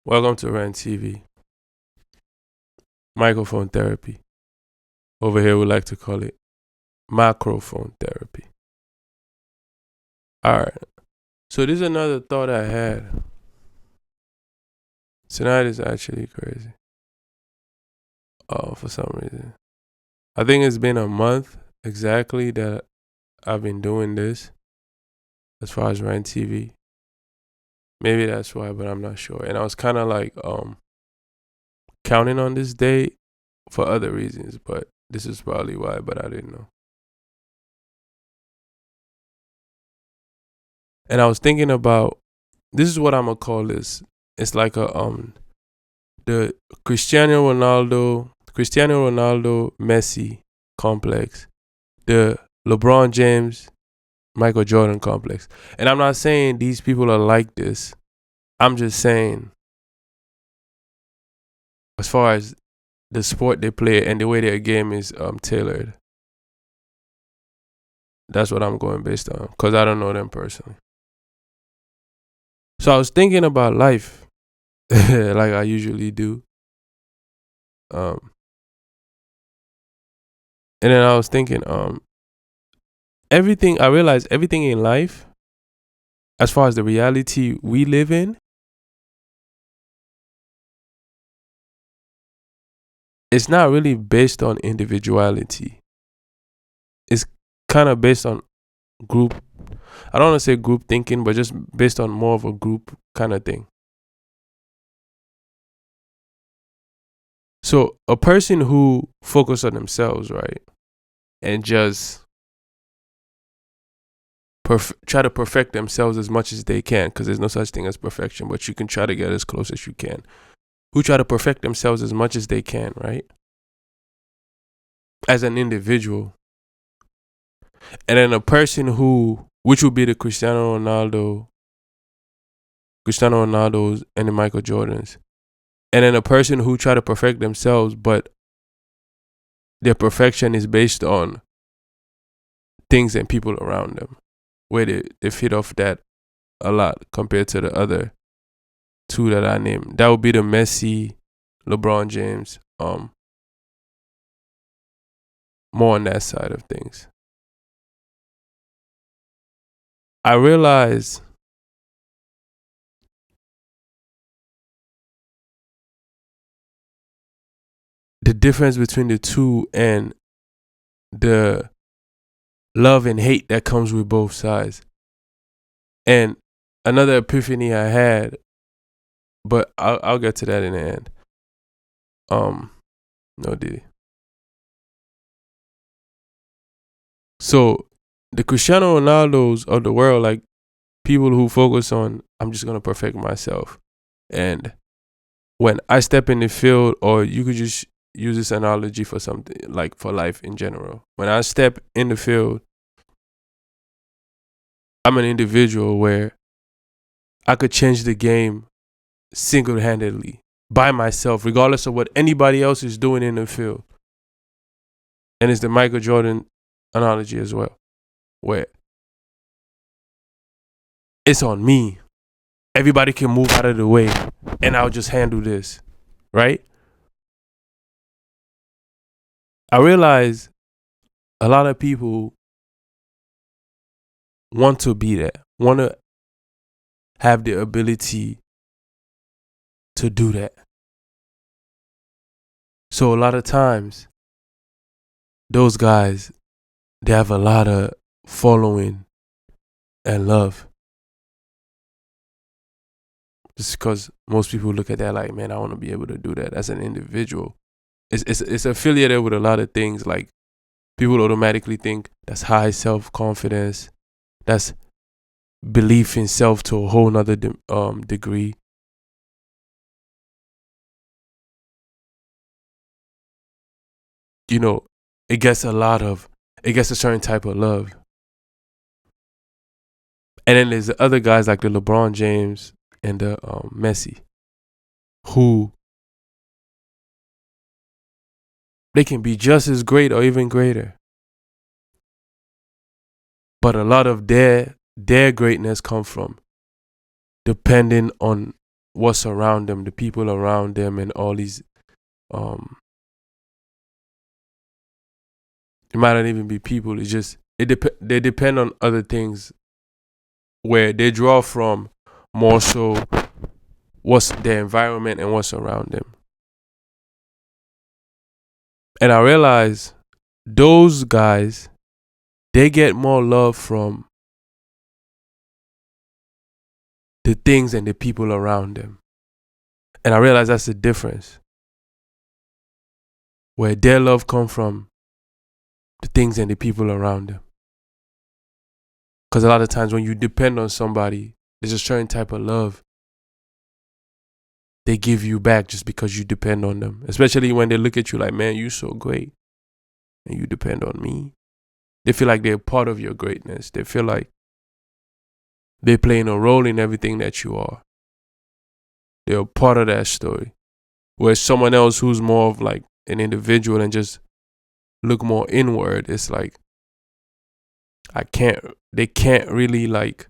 Welcome to renttv. Microphone therapy. Over here, we like to call it microphone therapy. All right. So this is another thought I had. Tonight is actually crazy. For some reason, I think it's been a month exactly that I've been doing this. As far as renttv, maybe that's why, but I'm not sure. And I was kind of like counting on this day for other reasons, but this is probably why. But I didn't know. And I was thinking about, this is what I'm gonna call this. It's like a the Cristiano Ronaldo, Messi complex, the LeBron James, Michael Jordan complex. And I'm not saying these people are like this. I'm just saying, as far as the sport they play and the way their game is tailored, that's what I'm going based on, because I don't know them personally. So I was thinking about life, like I usually do. And then I was thinking, I realized everything in life, as far as the reality we live in, it's not really based on individuality. It's kind of based on group. I don't want to say group thinking, but just based on more of a group kind of thing. So a person who focuses on themselves, right, and just try to perfect themselves as much as they can, because there's no such thing as perfection, but you can try to get as close as you can. Who try to perfect themselves as much as they can, right, as an individual. And then a person which would be the Cristiano Ronaldos and the Michael Jordans. And then a person who try to perfect themselves, but their perfection is based on things and people around them, where they feed off that a lot compared to the other two that I named. That would be the Messi, LeBron James, more on that side of things. I realize the difference between the two and the love and hate that comes with both sides. And another epiphany I had, but I'll get to that in the end. No Diddy. So the Cristiano Ronaldos of the world, like people who focus on, I'm just gonna perfect myself. And when I step in the field, or you could just use this analogy for something like for life in general. When I step in the field, I'm an individual where I could change the game single-handedly by myself, regardless of what anybody else is doing in the field. And it's the Michael Jordan analogy as well, where it's on me. Everybody can move out of the way and I'll just handle this, right? I realize a lot of people want to be that, want to have the ability to do that. So a lot of times, those guys, they have a lot of following and love. Just because most people look at that like, man, I want to be able to do that as an individual. It's affiliated with a lot of things. Like, people automatically think that's high self-confidence, that's belief in self to a whole nother degree. You know, it gets a certain type of love. And then there's the other guys like the LeBron James and the Messi, who they can be just as great or even greater. But a lot of their greatness come from depending on what's around them, the people around them, and all these. It might not even be people. It's just they depend on other things where they draw from more so what's their environment and what's around them. And I realize those guys, they get more love from the things and the people around them. And I realize that's the difference. Where their love comes from the things and the people around them. Because a lot of times when you depend on somebody, there's a certain type of love they give you back just because you depend on them. Especially when they look at you like, man, you so great and you depend on me. They feel like they're part of your greatness. They feel like they're playing a role in everything that you are. They're a part of that story. Whereas someone else who's more of like an individual and just look more inward, it's like they can't really like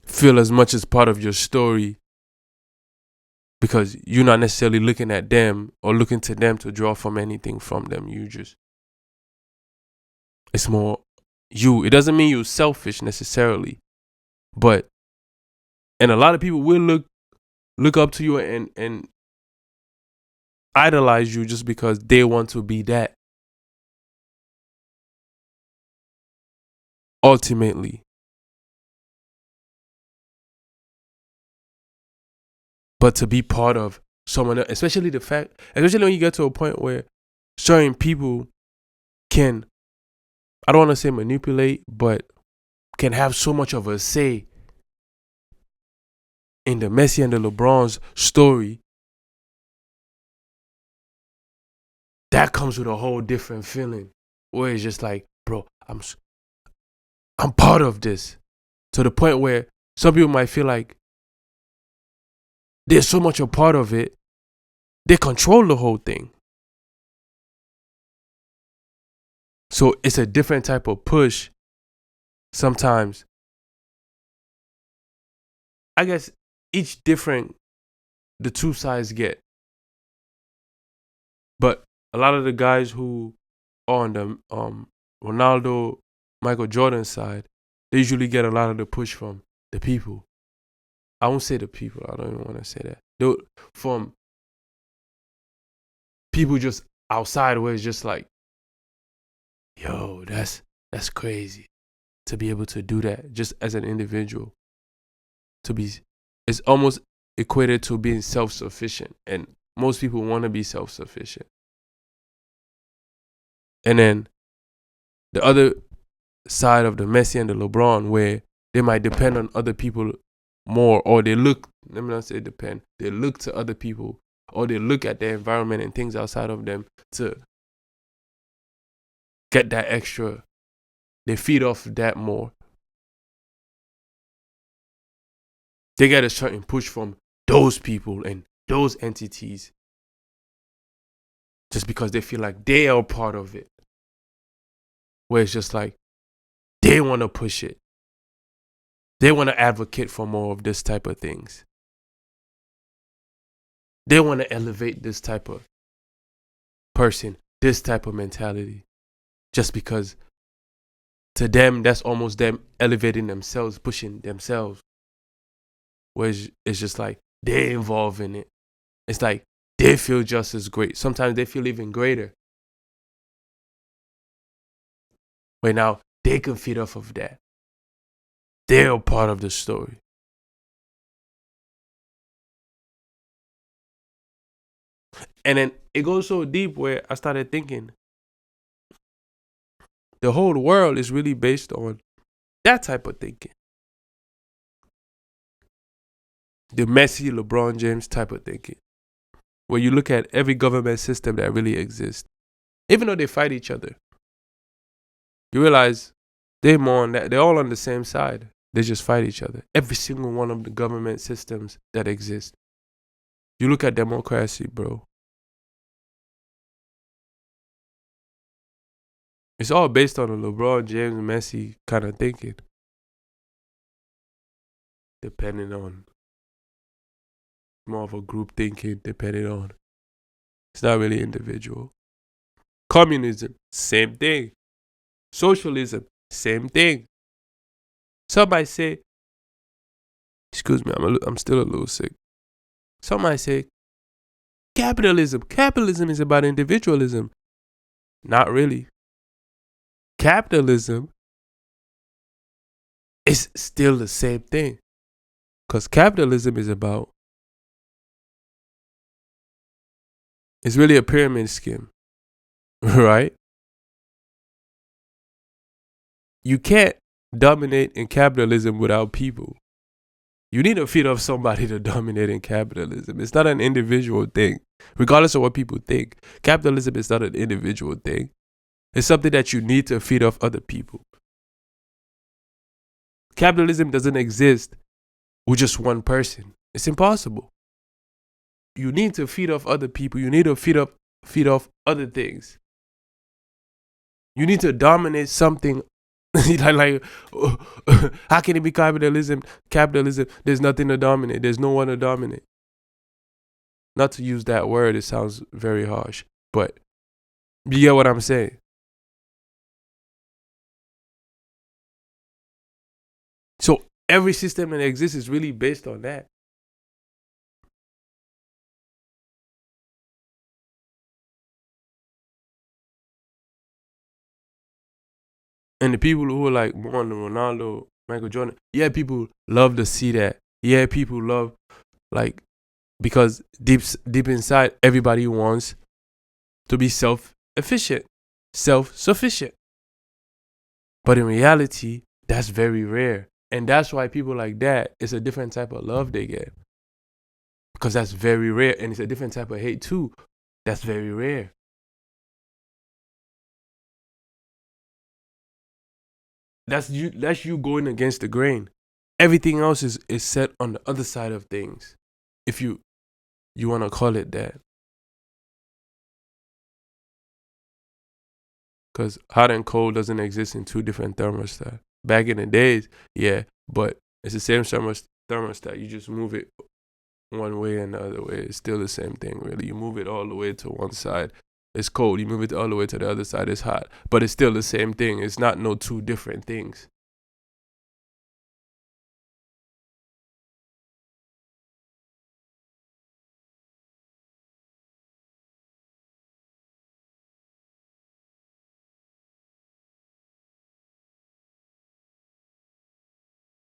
feel as much as part of your story because you're not necessarily looking at them or looking to them to draw from anything from them. It's more you. It doesn't mean you're selfish necessarily, but and a lot of people will look up to you and idolize you just because they want to be that. Ultimately. But to be part of someone else, especially when you get to a point where certain people can, I don't want to say manipulate, but can have so much of a say in the Messi and the LeBron's story, that comes with a whole different feeling where it's just like, bro, I'm part of this, to the point where some people might feel like they're so much a part of it, they control the whole thing. So it's a different type of push sometimes. I guess each different the two sides get. But a lot of the guys who are on the Ronaldo, Michael Jordan side, they usually get a lot of the push from the people. I won't say the people. I don't even want to say that. From people just outside where it's just like, yo, that's crazy to be able to do that just as an individual. It's almost equated to being self-sufficient, and most people want to be self-sufficient. And then the other side of the Messi and the LeBron, where they might depend on other people more, or let me not say depend, they look to other people, or they look at their environment and things outside of them to get that extra. They feed off that more. They get a certain push from those people and those entities just because they feel like they are part of it. Where it's just like they want to push it. They want to advocate for more of this type of things. They want to elevate this type of person, this type of mentality. Just because to them, that's almost them elevating themselves, pushing themselves. Where it's just like they're involved in it. It's like they feel just as great. Sometimes they feel even greater. Where now they can feed off of that. They're a part of the story. And then it goes so deep where I started thinking the whole world is really based on that type of thinking. The Messi, LeBron James type of thinking. Where you look at every government system that really exists, even though they fight each other, you realize they're all on the same side. They just fight each other. Every single one of the government systems that exist. You look at democracy, bro. It's all based on the LeBron James, Messi kind of thinking. depending on more of a group thinking, depending on it's not really individual. Communism, same thing. Socialism, same thing. Some might say, excuse me, I'm still a little sick. Some might say, capitalism. Capitalism is about individualism. Not really. Capitalism is still the same thing. Because capitalism is about, it's really a pyramid scheme, right? You can't dominate in capitalism without people. You need to feed off somebody to dominate in capitalism. It's not an individual thing, regardless of what people think. Capitalism is not an individual thing. It's something that you need to feed off other people. Capitalism doesn't exist with just one person. It's impossible. You need to feed off other people. You need to feed off other things. You need to dominate something. like, how can it be capitalism? Capitalism, there's nothing to dominate. There's no one to dominate. Not to use that word, it sounds very harsh. But you get what I'm saying? So every system that exists is really based on that. And the people who are like more on the Ronaldo, Michael Jordan, yeah, people love to see that. Yeah, people love, like, because deep inside, everybody wants to be self-sufficient. But in reality, that's very rare. And that's why people like that, it's a different type of love they get. Because that's very rare. And it's a different type of hate too. That's very rare. That's you going against the grain. Everything else is set on the other side of things. If you want to call it that. Because hot and cold doesn't exist in two different thermostats. Back in the days, yeah, but it's the same thermostat. You just move it one way and the other way. It's still the same thing, really. You move it all the way to one side, it's cold. You move it all the way to the other side, it's hot. But it's still the same thing. It's not no two different things.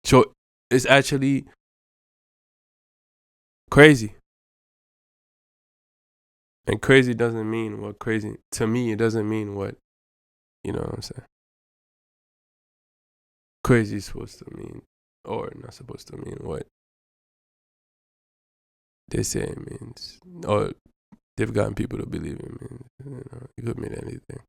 So it's actually crazy. And crazy doesn't mean what crazy, to me, it doesn't mean what, you know what I'm saying? Crazy is supposed to mean, or not supposed to mean what they say it means. Or they've gotten people to believe it means. You know, it could mean anything.